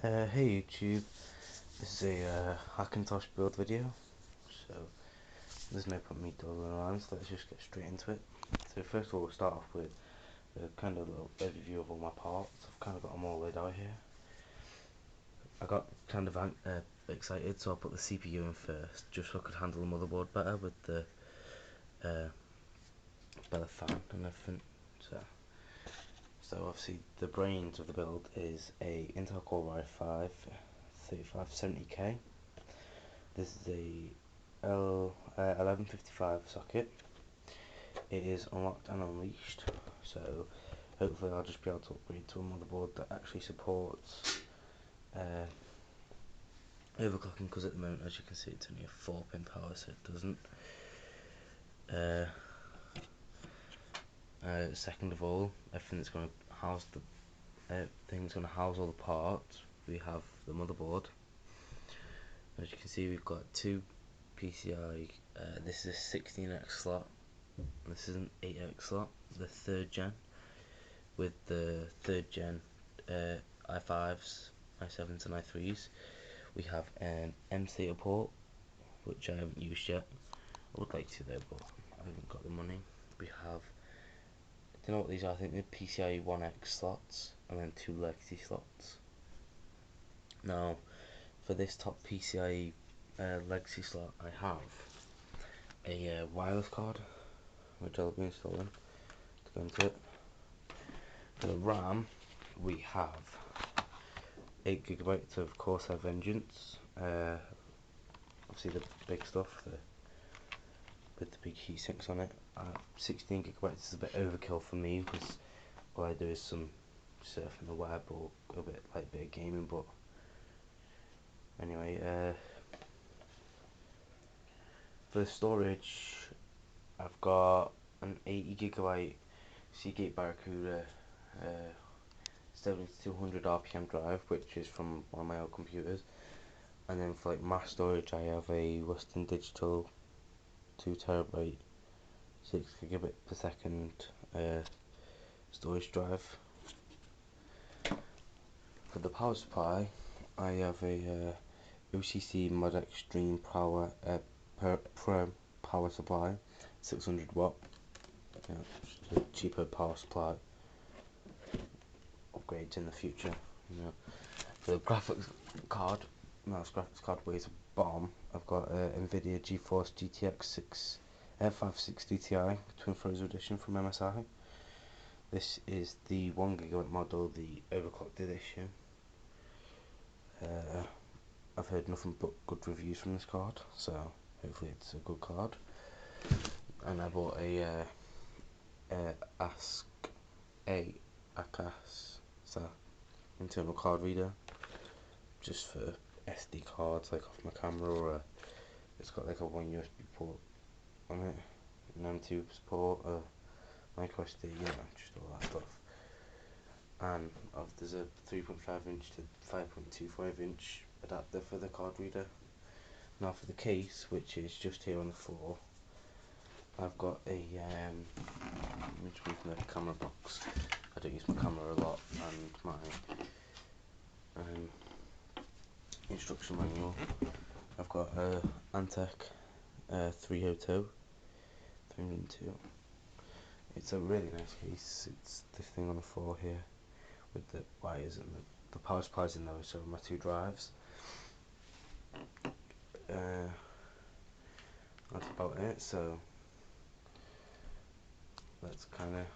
Hey YouTube, this is a Hackintosh Build video, so there's no point in me dawdling around, so let's just get straight into it. So first of all, we'll start off with a kind of little overview of all my parts. I've kind of got them all laid out here. I got kind of excited, so I put the CPU in first, just so I could handle the motherboard better with the better fan and everything. So obviously the brains of the build is a Intel Core i5 3570K. This is a L1155 socket. It is unlocked and unleashed, so hopefully I'll just be able to upgrade to a motherboard that actually supports overclocking, because at the moment, as you can see, it's only a 4-pin power, so it doesn't. Second of all, everything that's going to house all the parts. We have the motherboard. As you can see, we've got two PCI. This is a 16x slot. This is an 8x slot, the 3rd gen, with the 3rd gen i5s, i7s and i3s. We have an M-SATA port, which I haven't used yet. I would like to though, but I haven't got the money. We have, I don't know what these are, I think they're PCIe 1x slots, and then 2 legacy slots. Now, for this top PCIe legacy slot, I have a wireless card, which I'll be installing to go into it. For the RAM, we have 8GB of Corsair Vengeance, obviously the big stuff, with the big heatsinks on it. 16GB is a bit overkill for me, because all I do is some surfing the web or a bit of gaming, but anyway, for the storage, I've got an 80GB Seagate Barracuda 7200 RPM drive, which is from one of my old computers. And then for mass storage, I have a Western Digital 2TB 6GB per second storage drive. For the power supply, I have a OCC Mod Extreme Power Pro power supply, 600 watt. Yeah, just a cheaper power supply. Upgrades in the future, you know. For the graphics card, this graphics card weighs a bomb. I've got NVIDIA GeForce GTX 560 Ti Twin Frozen Edition from MSI. This is the 1GB model, the overclocked edition. I've heard nothing but good reviews from this card, so hopefully it's a good card. And I bought a ACAS internal card reader, just for SD cards, off my camera, or it's got a 1 USB port on it, an M2 support, micro SD, just all that stuff. And there's a 3.5-inch to 5.25-inch adapter for the card reader. Now for the case, which is just here on the floor, I've got a let me just move my camera box. I don't use my camera a lot, and my instruction manual. I've got a Antec 302. It's a really nice case. It's this thing on the floor here, with the wires and the power supplies in those, so my 2 drives. That's about it, so let's kind of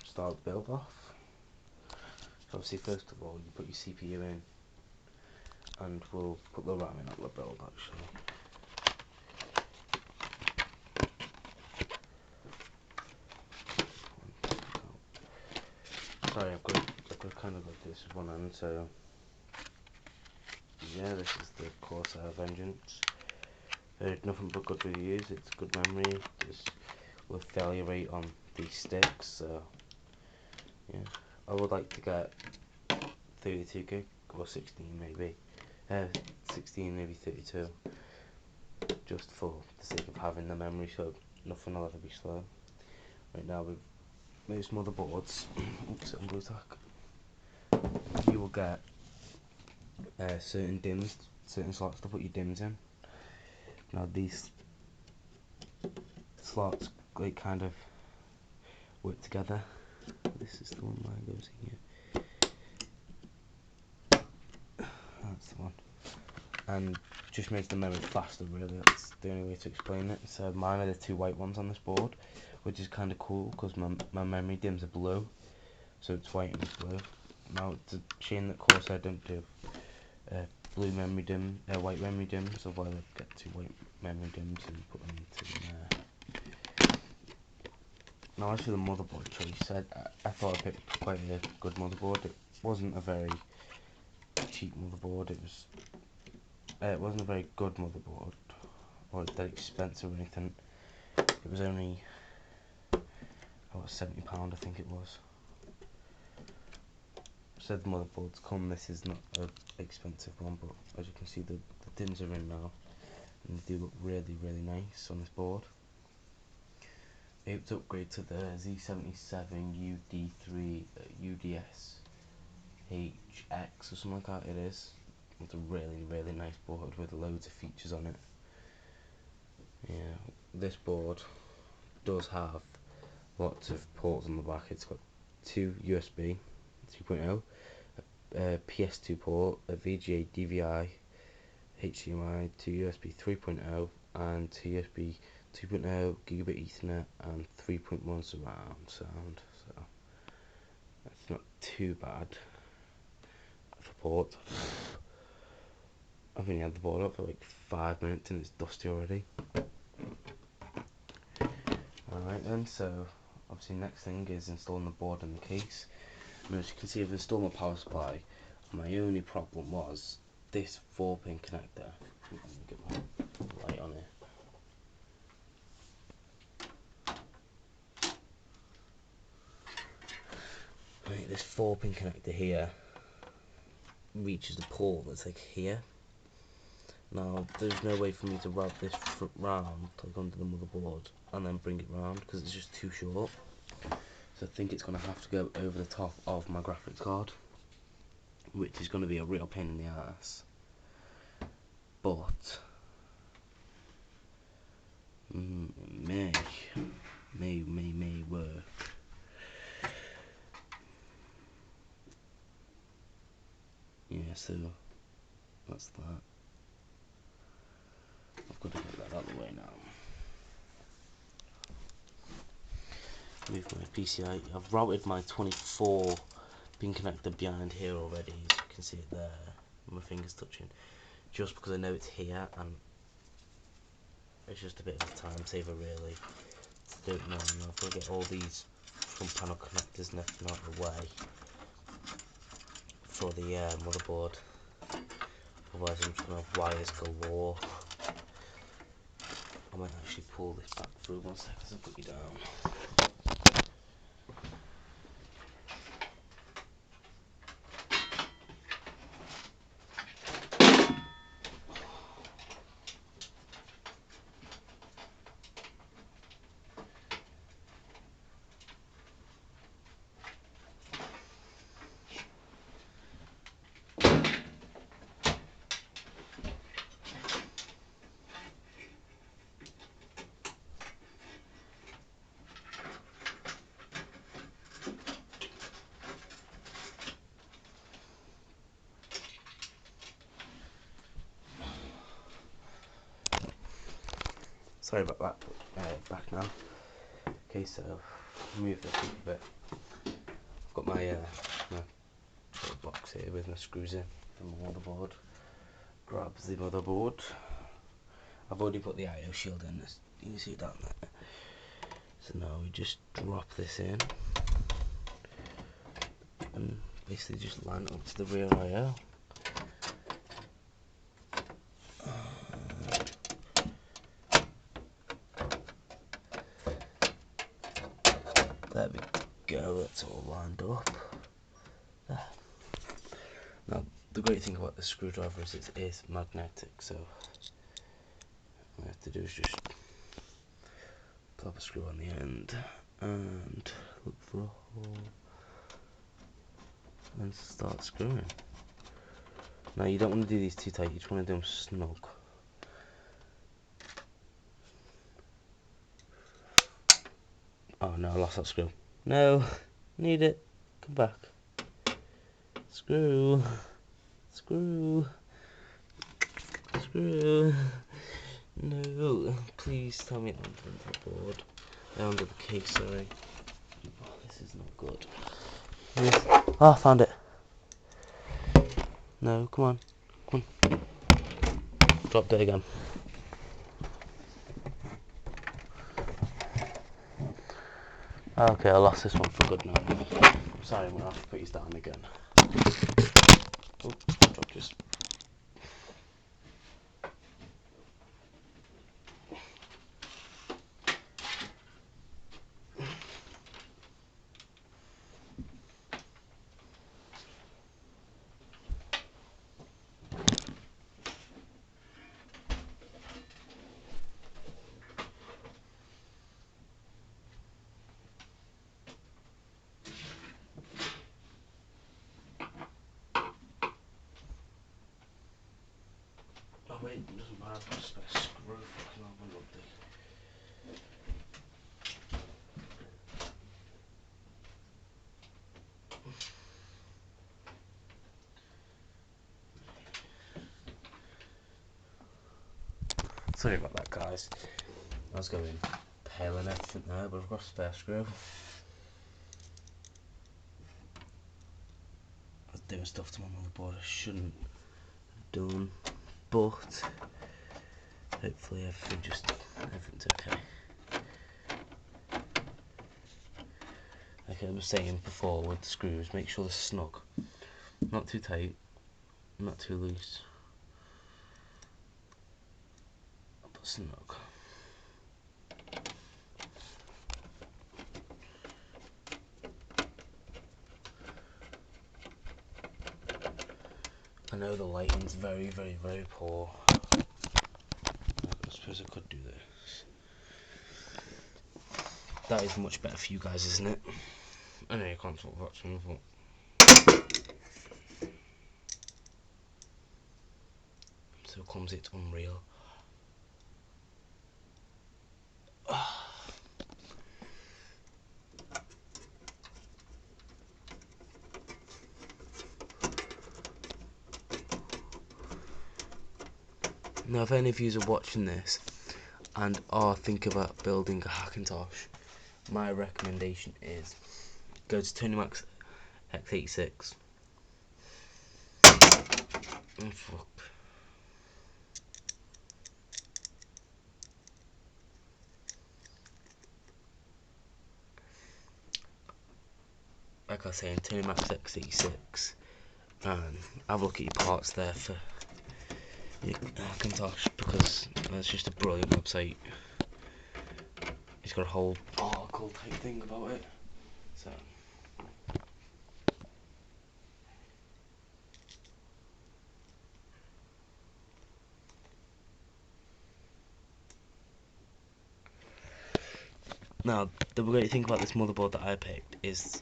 start the build off. So obviously, first of all, you put your CPU in, and we'll put the RAM in at the build actually. Sorry, I've got kind of got this with one hand, so yeah, this is the Corsair Vengeance. Heard nothing but good reviews. It's good memory. There's low failure rate on these sticks, so yeah. I would like to get 32 gig or 16 maybe, 16 maybe 32, just for the sake of having the memory, so nothing will ever be slow. Right now with most motherboards, oops, I'm going to attack. You will get certain DIMMs, certain slots to put your DIMMs in. Now these slots like kind of work together. This is the one that goes in here. That's the one. And just makes the memory faster, really. That's the only way to explain it. So mine are the two white ones on this board, which is kind of cool because my memory DIMMs are blue, so it's white and it's blue. Now it's a shame that Corsair don't do blue memory DIMM, white memory DIMMs, otherwise I'd get two white memory DIMMs and put them into there. Now as for the motherboard choice, I thought I picked quite a good motherboard. It wasn't a very cheap motherboard. It wasn't a very good motherboard, or that expensive or anything. It was only £70, I think it was. So the motherboards come. This is not an expensive one, but as you can see, the DIMMs are in now, and they do look really, really nice on this board. I hope to upgrade to the Z77 UD3 UDS HX or something like that. It is. It's a really, really nice board with loads of features on it. Yeah, this board does have lots of ports on the back. It's got two USB 2.0, a PS2 port, a VGA DVI, HDMI, two USB 3.0, and two USB 2.0 gigabit Ethernet, and 3.1 surround sound. So that's not too bad for port. I've only had the board up for like 5 minutes and it's dusty already. Alright then, so obviously next thing is installing the board and the case. And as you can see, I've installed my power supply. My only problem was this 4-pin connector. Let me get my light on it. Right, this 4-pin connector here reaches the port that's like here. Now there's no way for me to wrap this round like onto the motherboard and then bring it round because it's just too short. So I think it's going to have to go over the top of my graphics card, which is going to be a real pain in the ass. But may work. Yeah, so that's that. I've got to get that out of the way now. Move my PCI. I've routed my 24-pin connector behind here already, as you can see it there. My fingers touching, just because I know it's here, and it's just a bit of a time saver really. Don't know. I've got to get all these front panel connectors and everything out of the way for the motherboard. Otherwise, I'm just gonna have wires galore. I might actually pull this back through 1 second as I put you down. Sorry about that, back now. Okay, so move this a bit. I've got my little box here with my screws in for my motherboard. Grabs the motherboard. I've already put the IO shield in this. You can see down there. So now we just drop this in and basically just line it up to the rear IO. There we go, that's all lined up. There. Now, the great thing about the screwdriver is it is magnetic, so all I have to do is just plop a screw on the end and look for a hole and start screwing. Now you don't want to do these too tight, you just want to do them snug. Oh no, I lost that screw. No, need it. Come back. Screw. Screw. Screw. No, please tell me under the board. Under the case, sorry. Oh, this is not good. Yes. Oh, I found it. No, come on. Come on. Dropped it again. Okay, I lost this one for good now. Sorry, I'm going to have to put you down again. Oh, dropped this. Oh wait, it doesn't matter, I've just got a screw fucking on my rugby. Sorry about that, guys. I was going pale and everything there, but I've got a spare screw. I was doing stuff to my motherboard I shouldn't have done, but hopefully everything's okay. Like I was saying before with the screws, make sure they're snug. Not too tight, not too loose, but snug. I know the lighting's very, very, very poor. I suppose I could do this. That is much better for you guys, isn't it? I know you can't talk watching, but so clumsy it's unreal. Now, if any of you are watching this and are thinking about building a Hackintosh, my recommendation is go to Tony Mac's X86. Oh, fuck. Like I was saying, Tony Mac's X86, and have a look at your parts there for your Hackintosh, because that's just a brilliant website. It's got a whole article type thing about it. So now the great thing about this motherboard that I picked is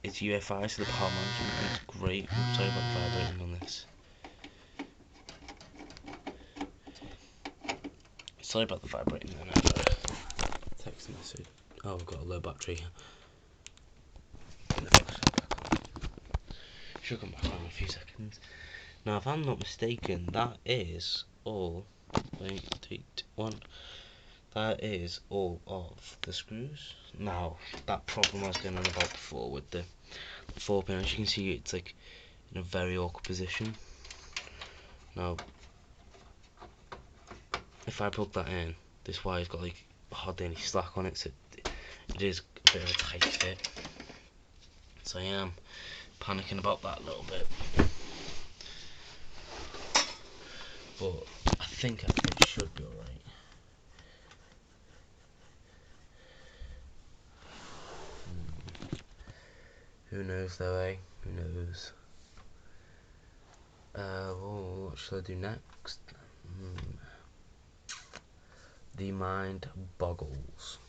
it's UFI, so the power management is great. I'm sorry about the vibrating on this. Sorry about the vibrating then. Text message. Oh, I've got a low battery. Should come back on in a few seconds. Now, if I'm not mistaken, that is all. Wait, 3, 2, 1. That is all of the screws. Now, that problem I was going on about before with the 4-pin, as you can see, it's like in a very awkward position. Now, if I plug that in, this wire's got like hardly any slack on it, so it is a bit of a tight fit. So I am panicking about that a little bit, but I think it should be alright. Who knows though, eh? Who knows? What shall I do next? The mind boggles.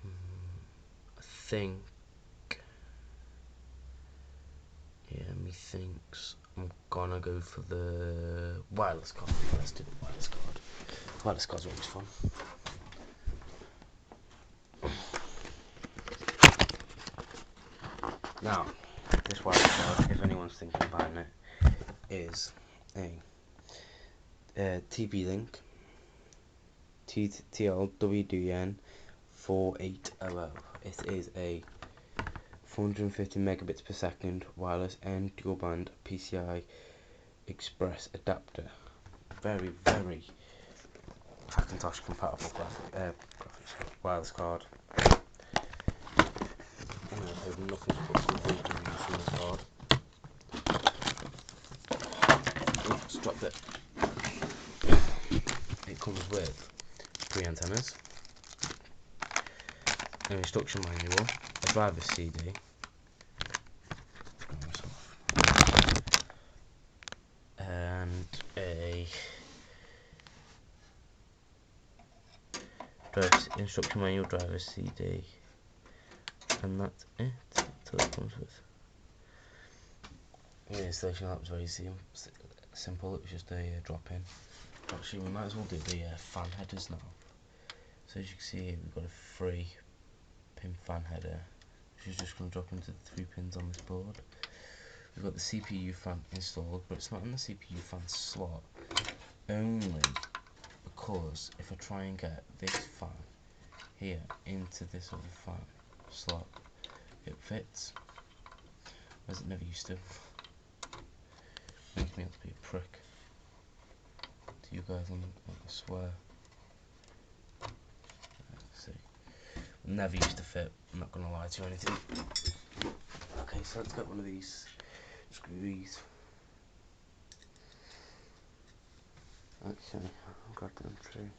I think, yeah, me think. I'm gonna go for the wireless card. Let's do the wireless card. Wireless cards are always fun. Now, this wireless card, if anyone's thinking of buying it, is a TP-Link TLWDN 4800. It is a 450 megabits per second wireless and dual band PCI Express adapter. Very, very Hackintosh compatible wireless card. And I have nothing but good reviews from this card. Oops, dropped it. It comes with 3 antennas, an instruction manual, a driver's CD, and a instruction manual, driver's CD, and that's it. That's all it comes with. The installation of that was very simple. It was just a drop-in. Actually, we might as well do the fan headers now. So as you can see here, we've got a 3-pin fan header, which is just going to drop into the 3 pins on this board. We've got the CPU fan installed, but it's not in the CPU fan slot, only because if I try and get this fan here into this other fan slot, it fits, as it never used to. Makes me out to be a prick to you guys, I swear. Let's see. Never used to fit, I'm not going to lie to you or anything. Okay, so let's get one of these screws. Okay, I'll grab them through.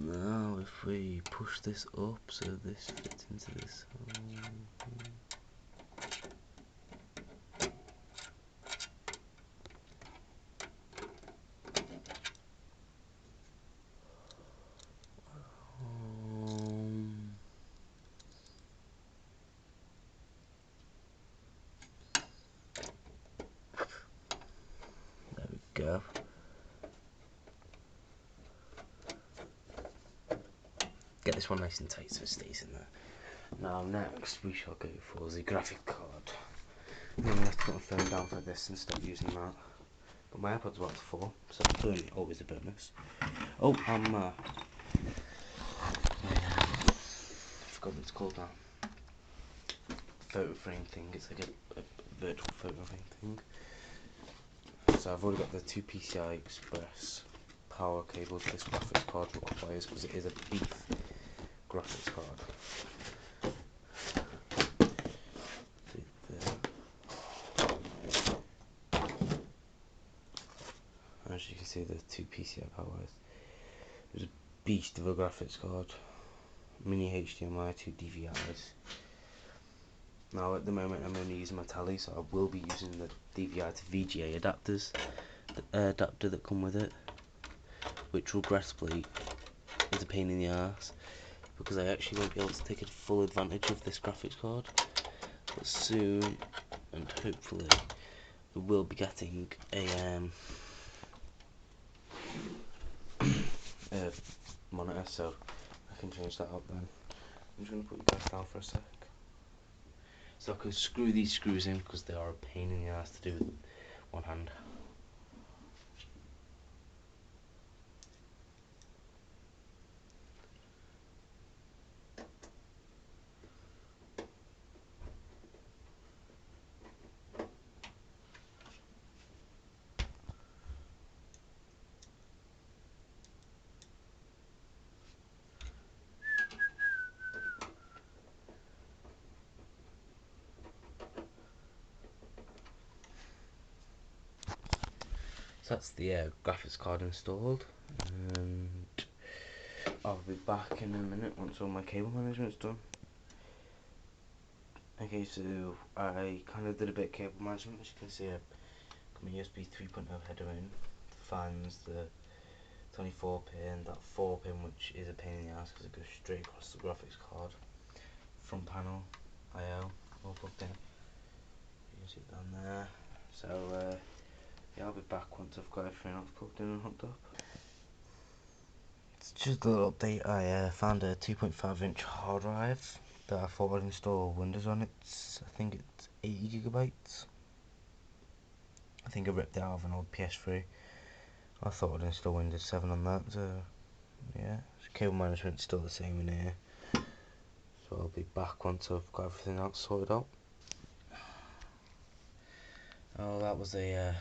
Now if we push this up so this fits into this hole. There we go. Get this one nice and tight so it stays in there. Now next we shall go for the graphic card. I'm going to have to put my phone down for this instead of using that. But my iPod's about to fall, so always a bonus. Oh, I forgot what it's called now. Photo frame thing. It's like a virtual photo frame thing. So I've already got the 2 PCI Express power cables this graphics card requires, because it is a beef graphics card. As you can see, the 2 PCI powers. There's a beast of a graphics card. Mini HDMI, 2 DVIs. Now at the moment I'm only using my tally, so I will be using the DVI to VGA adapters, the adapter that come with it, which regrettably is a pain in the ass, because I actually won't be able to take full advantage of this graphics card. But soon, and hopefully, we will be getting a monitor, so I can change that up then. I'm just going to put you guys down for a sec. So I can screw these screws in, because they are a pain in the ass to do with one hand. So that's the graphics card installed, and I'll be back in a minute once all my cable management's done. Okay, so I kind of did a bit of cable management. As you can see, I got my USB 3.0 header in, fans, the 24 pin, that 4 pin which is a pain in the ass because it goes straight across the graphics card. Front panel, I/O, all plugged in. You can see it down there. So yeah, I'll be back once I've got everything else plugged in and hooked up. It's just a little update. I found a 2.5-inch hard drive that I thought I'd install Windows on. I think it's 80 gigabytes. I think I ripped it out of an old PS3. I thought I'd install Windows 7 on that. So yeah, cable management's still the same in here. So I'll be back once I've got everything else sorted out. Oh, that was a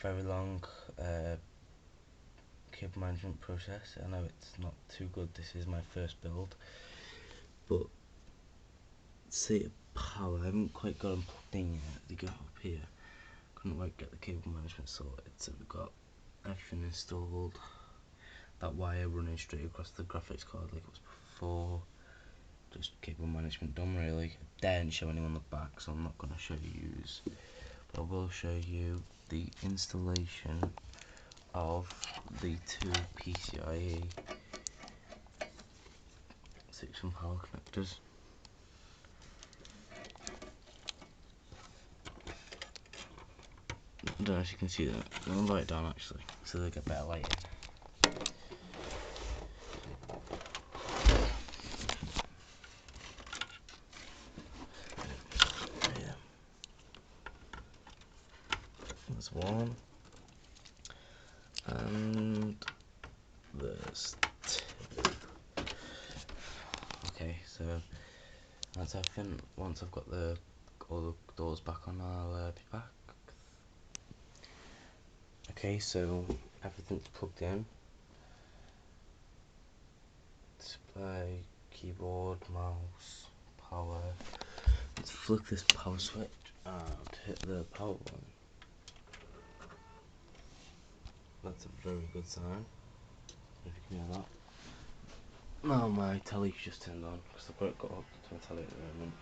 very long cable management process. I know it's not too good. This is my first build, but see, power, I haven't quite got them plugged in yet. They go up here. Couldn't quite get the cable management sorted, so we've got everything installed. That wire running straight across the graphics card like it was before. Just cable management done really. I didn't show anyone the back, so I'm not going to show you, but I will show you the installation of the two PCIe 6 power connectors. I don't know if you can see that. I'm going to light it down actually, so they get better lighting. That's one, and there's two. Okay, so that's everything. Once I've got all the doors back on, I'll be back. Okay, so everything's plugged in. Display, keyboard, mouse, power. Let's flick this power switch and hit the power button. That's a very good sign, if you can hear that. Now my telly's just turned on, because I've got it hooked to my telly at the moment.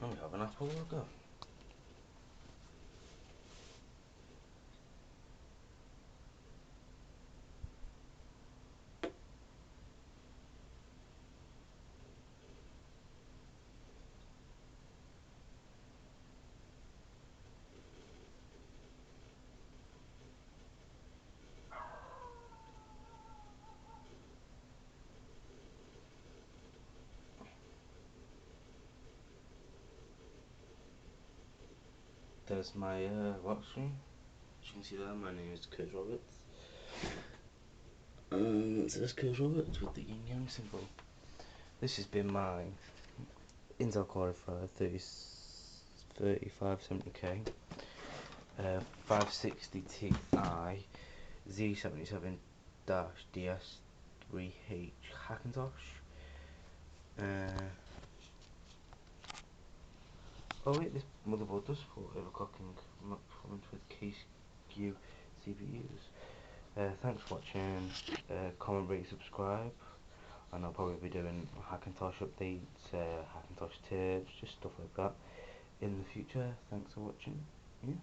Oh, we have an Apple logo. There's my lock screen. As you can see there, my name is Kurt Roberts. It says Kurt Roberts with the yin yang symbol. This has been my Intel Core i5 3570K 560 Ti Z77-DS3H Hackintosh. Oh wait, this motherboard does support overclocking performance with K-SKU CPUs. Thanks for watching. Comment, rate, subscribe, and I'll probably be doing Hackintosh updates, Hackintosh tips, just stuff like that in the future. Thanks for watching. Yeah.